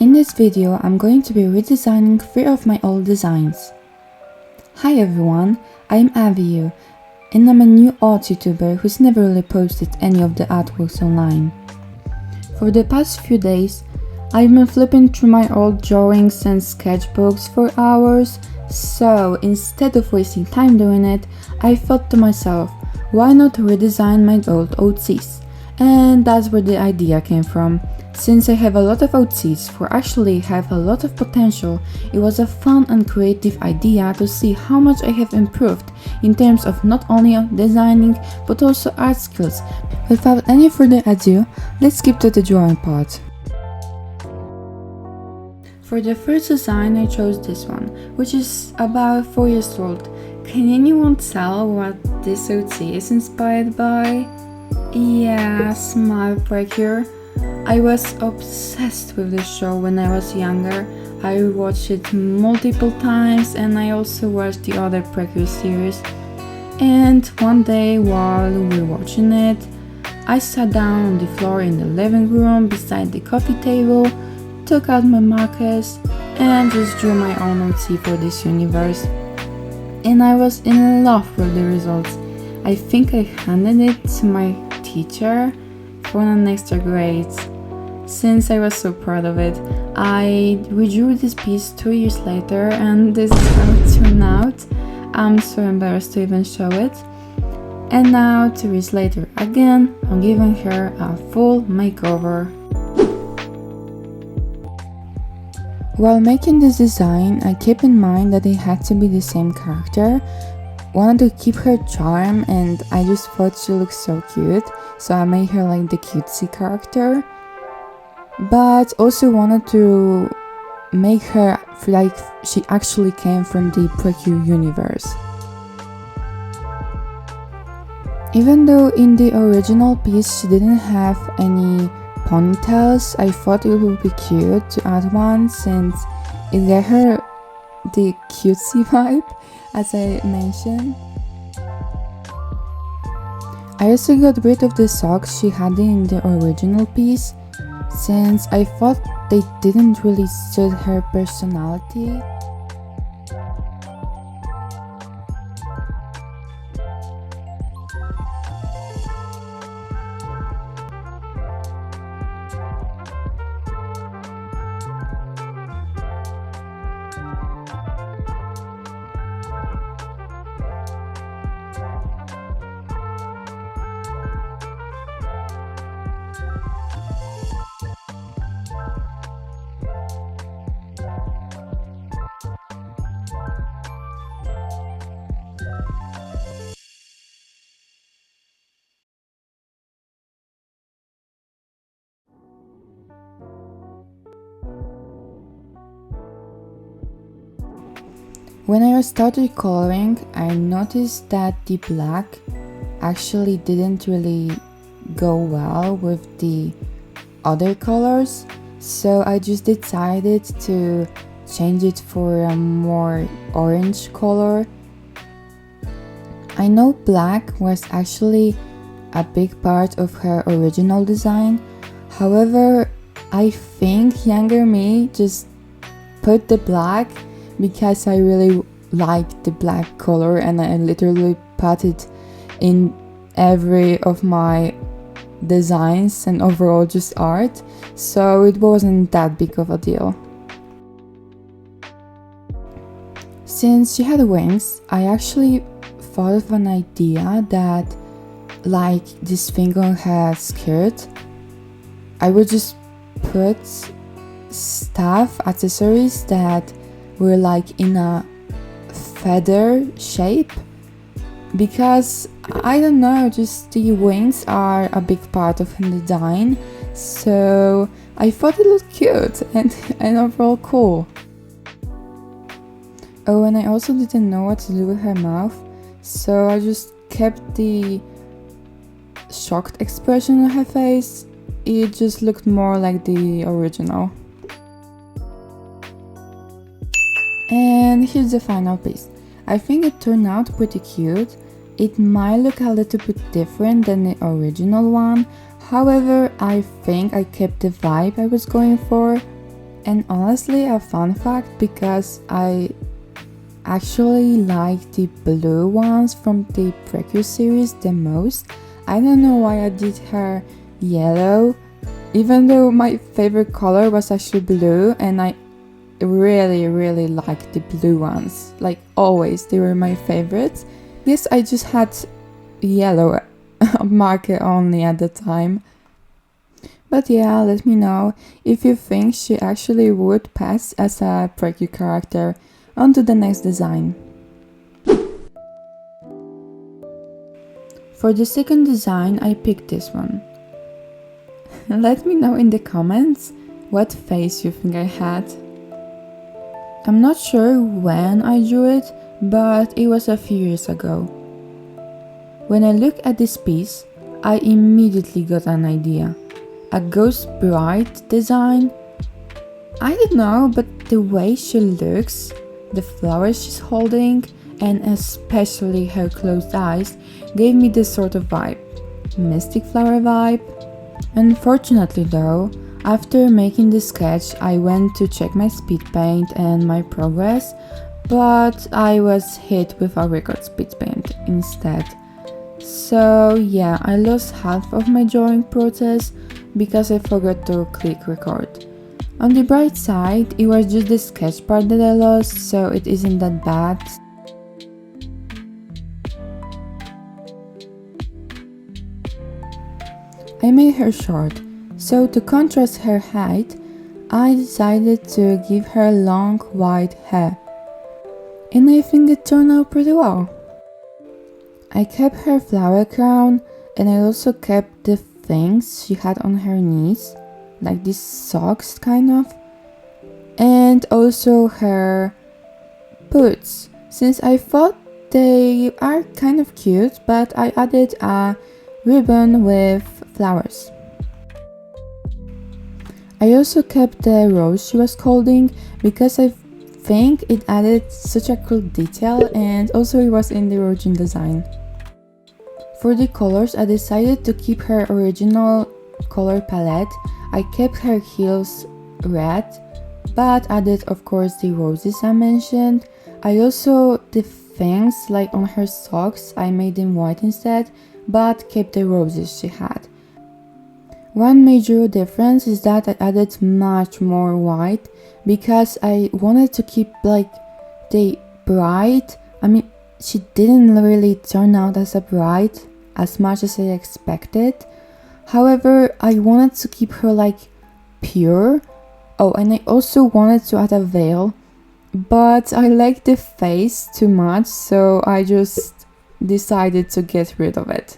In this video, I'm going to be redesigning 3 of my old designs. Hi everyone, I'm Aviu, and I'm a new art YouTuber who's never really posted any of the artworks online. For the past few days, I've been flipping through my old drawings and sketchbooks for hours, so instead of wasting time doing it, I thought to myself, why not redesign my old OCS? And that's where the idea came from. Since I have a lot of OCS for actually have a lot of potential, it was a fun and creative idea to see how much I have improved in terms of not only designing but also art skills. Without any further ado, let's skip to the drawing part. For the first design I chose this one, which is about 4 years old. Can anyone tell what this OC is inspired by? Yeah, Smile Precure. I was obsessed with this show when I was younger. I watched it multiple times and I also watched the other Precure series. And one day while we were watching it, I sat down on the floor in the living room beside the coffee table, took out my markers and just drew my own OC for this universe. And I was in love with the results. I think I handed it to my teacher for an extra grade. Since I was so proud of it, I redrew this piece 2 years later and this is how it turned out. I'm so embarrassed to even show it. And now 2 years later again, I'm giving her a full makeover. While making this design, I kept in mind that it had to be the same character. Wanted to keep her charm and I just thought she looked so cute, so I made her like the cutesy character. But also wanted to make her feel like she actually came from the Precure universe. Even though in the original piece she didn't have any ponytails, I thought it would be cute to add one since it gave her the cutesy vibe, as I mentioned. I also got rid of the socks she had in the original piece, since I thought they didn't really suit her personality. When I started coloring, I noticed that the black actually didn't really go well with the other colors, so I just decided to change it for a more orange color. I know black was actually a big part of her original design, however, I think younger me just put the black because I really like the black color and I literally put it in every of my designs and overall just art, so it wasn't that big of a deal. Since she had wings, I actually thought of an idea that, like this thing on her skirt, I would just put stuff, accessories that were like in a feather shape, because I don't know, just the wings are a big part of the design, so I thought it looked cute and overall cool. Oh, and I also didn't know what to do with her mouth, so I just kept the shocked expression on her face. It just looked more like the original. And here's the final piece. I think it turned out pretty cute. It might look a little bit different than the original one, however, I think I kept the vibe I was going for. And honestly, a fun fact, because I actually like the blue ones from the previous series the most. I don't know why I did her yellow, even though my favorite color was actually blue, and I really like the blue ones. Like always, they were my favorites. Yes, I just had yellow marker only at the time. But yeah, let me know if you think she actually would pass as a preview character. On to the next design. For the second design, I picked this one. Let me know in the comments what face you think I had. I'm not sure when I drew it, but it was a few years ago. When I look at this piece, I immediately got an idea. A ghost bride design? I don't know, but the way she looks, the flowers she's holding, and especially her closed eyes gave me this sort of vibe. Mystic flower vibe. Unfortunately though, after making this sketch, I went to check my Speedpaint and my progress, but I was hit with a record Speedpaint instead. So yeah, I lost half of my drawing process because I forgot to click record. On the bright side, it was just the sketch part that I lost, so it isn't that bad. I made her short, so to contrast her height, I decided to give her long white hair. And I think it turned out pretty well. I kept her flower crown, and I also kept the things she had on her knees, like these socks kind of, and also her boots, since I thought they are kind of cute, but I added a ribbon with flowers. I also kept the rose she was holding because I think it added such a cool detail, and also it was in the original design. For the colors, I decided to keep her original color palette. I kept her heels red, but added of course the roses I mentioned. I also, the things like on her socks, I made them white instead, but kept the roses she had. One major difference is that I added much more white because I wanted to keep like the bride. I mean, she didn't really turn out as a bride as much as I expected. However, I wanted to keep her like pure. Oh, and I also wanted to add a veil, but I liked the face too much, so I just decided to get rid of it.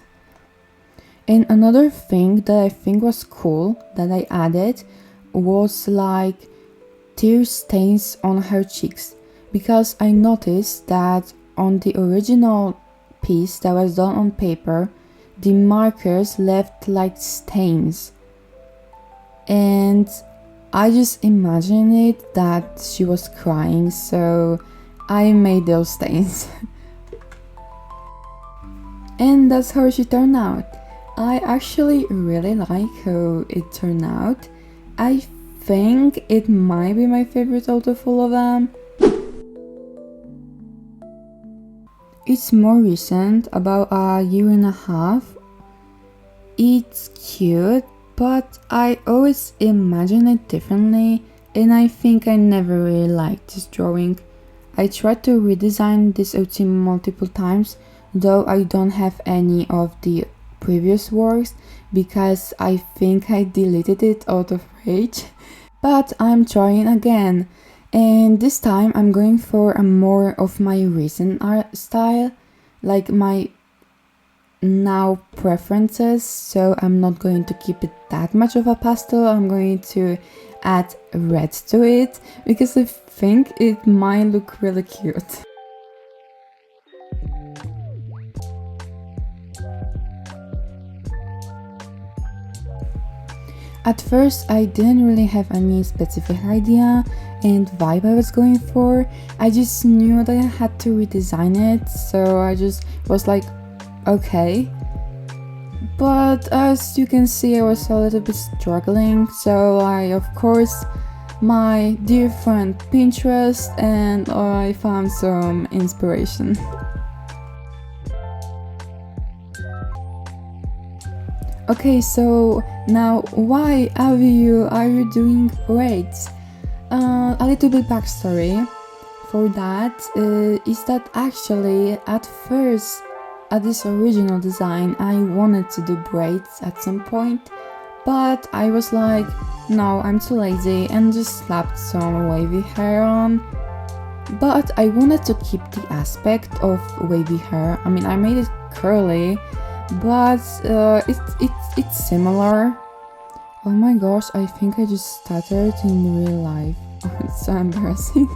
And another thing that I think was cool that I added was like tear stains on her cheeks, because I noticed that on the original piece that was done on paper, the markers left like stains, and I just imagined it that she was crying, so I made those stains. And that's how she turned out. I actually really like how it turned out. I think it might be my favorite out of all of them. It's more recent, about a year and a half. It's cute, but I always imagine it differently, and I think I never really liked this drawing. I tried to redesign this OT multiple times, though I don't have any of the previous works because I think I deleted it out of rage. But I'm trying again, and this time I'm going for a more of my recent art style, like my now preferences, so I'm not going to keep it that much of a pastel. I'm going to add red to it because I think it might look really cute. At first, I didn't really have any specific idea and vibe I was going for. I just knew that I had to redesign it, so I just was like, okay. But as you can see, I was a little bit struggling, so I of course my dear friend Pinterest and I found some inspiration. Okay, so now why are you doing great? A little bit backstory for that is that actually at first at this original design I wanted to do braids at some point, but I was like, no, I'm too lazy and just slapped some wavy hair on. But I wanted to keep the aspect of wavy hair. I mean, I made it curly, but it's similar. Oh my gosh, I think I just stuttered in real life. Oh, it's so embarrassing.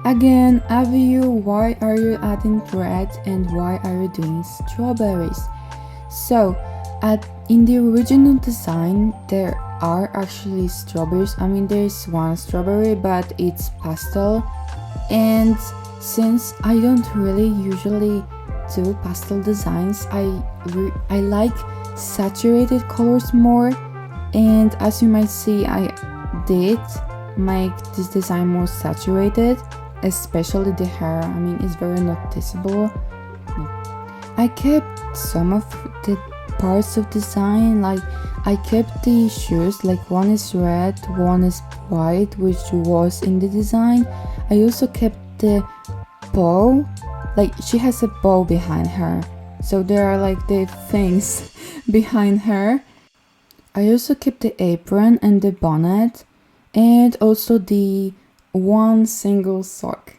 Again, Aviu, why are you adding red and why are you doing strawberries? So, in the original design, there are actually strawberries. I mean, there's one strawberry, but it's pastel. And since I don't really usually do pastel designs, I like saturated colors more. And as you might see, I did make this design more saturated, especially the hair. I mean, it's very noticeable. I kept some of the parts of design, like I kept the shoes, like one is red, one is white, which was in the design. I also kept the bow, like she has a bow behind her, so there are like the things behind her. I also kept the apron and the bonnet and also the one single sock.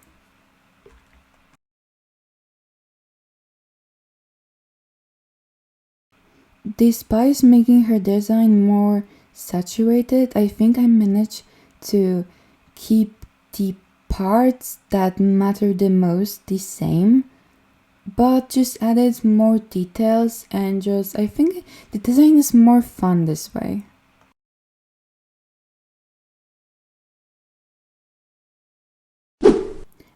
Despite making her design more saturated, I think I managed to keep the parts that matter the most the same, but just added more details and just I think the design is more fun this way.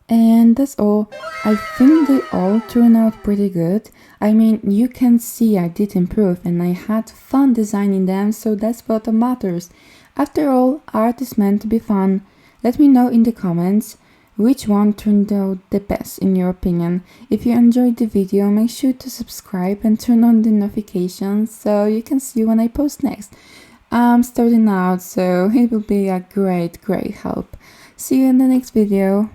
And that's all. I think they all turned out pretty good. I mean, you can see I did improve and I had fun designing them, so that's what matters. After all, art is meant to be fun. Let me know in the comments which one turned out the best in your opinion. If you enjoyed the video, make sure to subscribe and turn on the notifications so you can see when I post next. I'm starting out, so it will be a great help. See you in the next video.